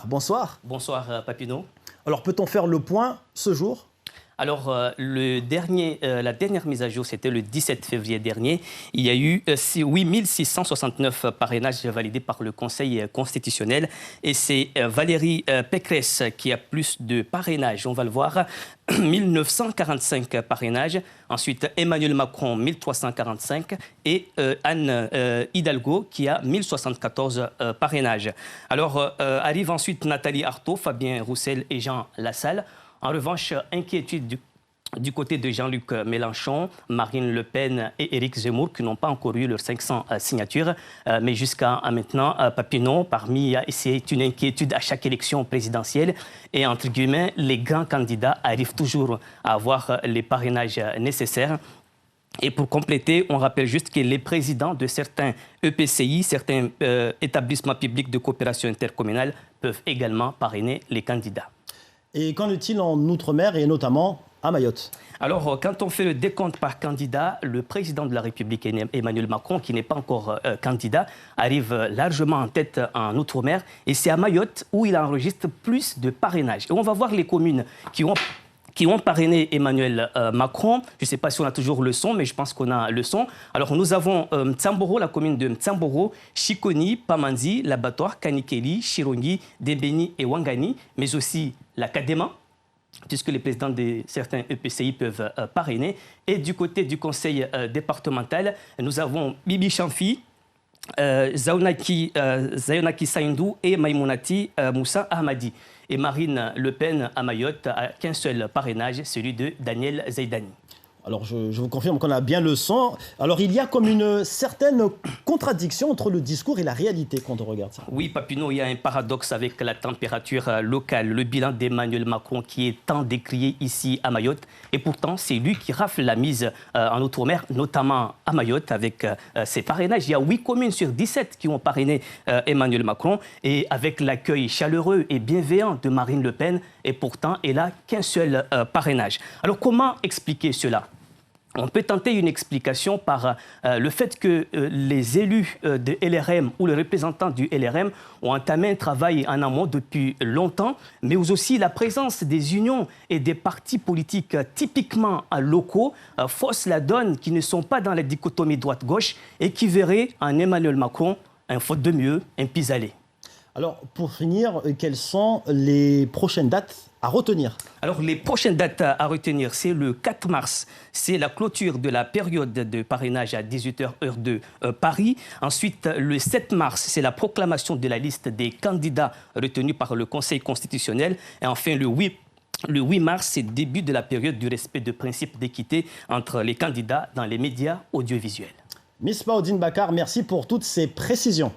Bonsoir. Bonsoir Papineau. Alors peut-on faire le point ce jour? Alors, la dernière mise à jour, c'était le 17 février dernier. Il y a eu 8 669 parrainages validés par le Conseil constitutionnel. Et c'est Valérie Pécresse qui a plus de parrainages. On va le voir. 1945 parrainages. Ensuite, Emmanuel Macron, 1345. Et Anne Hidalgo qui a 1074 parrainages. Alors, arrivent ensuite Nathalie Arthaud, Fabien Roussel et Jean Lassalle. En revanche, inquiétude du côté de Jean-Luc Mélenchon, Marine Le Pen et Éric Zemmour qui n'ont pas encore eu leurs 500 signatures. Mais jusqu'à maintenant, Papineau, c'est une inquiétude à chaque élection présidentielle. Et entre guillemets, les grands candidats arrivent toujours à avoir les parrainages nécessaires. Et pour compléter, on rappelle juste que les présidents de certains EPCI, certains établissements publics de coopération intercommunale peuvent également parrainer les candidats. Et qu'en est-il en Outre-mer et notamment à Mayotte? Alors, quand on fait le décompte par candidat, le président de la République, Emmanuel Macron, qui n'est pas encore candidat, arrive largement en tête en Outre-mer. Et c'est à Mayotte où il enregistre plus de parrainages. Et on va voir les communes qui ont parrainé Emmanuel Macron. Je ne sais pas si on a toujours le son, mais je pense qu'on a le son. Alors, nous avons Mtsamboro, la commune de Mtsamboro, Chikoni, Pamanzi, Labatoire, Kanikeli, Chirongi, Dembeni et Wangani, mais aussi la Kadema, puisque les présidents de certains EPCI peuvent parrainer. Et du côté du conseil départemental, nous avons Bibi Chamfi, Zaunaki Saindou et Maïmounati Moussa Ahmadi. Et Marine Le Pen à Mayotte a qu'un seul parrainage, celui de Daniel Zaidani. Alors je vous confirme qu'on a bien le son. Alors il y a comme une certaine contradiction entre le discours et la réalité quand on regarde ça. Oui, Papineau, il y a un paradoxe avec la température locale, le bilan d'Emmanuel Macron qui est tant décrié ici à Mayotte. Et pourtant, c'est lui qui rafle la mise en Outre-mer, notamment à Mayotte avec ses parrainages. Il y a 8 communes sur 17 qui ont parrainé Emmanuel Macron. Et avec l'accueil chaleureux et bienveillant de Marine Le Pen, et pourtant, elle n'a qu'un seul parrainage. Alors comment expliquer cela ? On peut tenter une explication par le fait que les élus de LRM ou les représentants du LRM ont entamé un travail en amont depuis longtemps, mais aussi la présence des unions et des partis politiques typiquement locaux fausse la donne, qui ne sont pas dans la dichotomie droite-gauche et qui verraient en Emmanuel Macron un faute de mieux, un pis-aller. Alors pour finir, quelles sont les prochaines dates à retenir? Alors, les prochaines dates à retenir, c'est le 4 mars, c'est la clôture de la période de parrainage à 18h heure de Paris. Ensuite, le 7 mars, c'est la proclamation de la liste des candidats retenus par le Conseil constitutionnel. Et enfin, le 8 mars, c'est le début de la période du respect de principes d'équité entre les candidats dans les médias audiovisuels. Misbah Oudine Bakar, merci pour toutes ces précisions.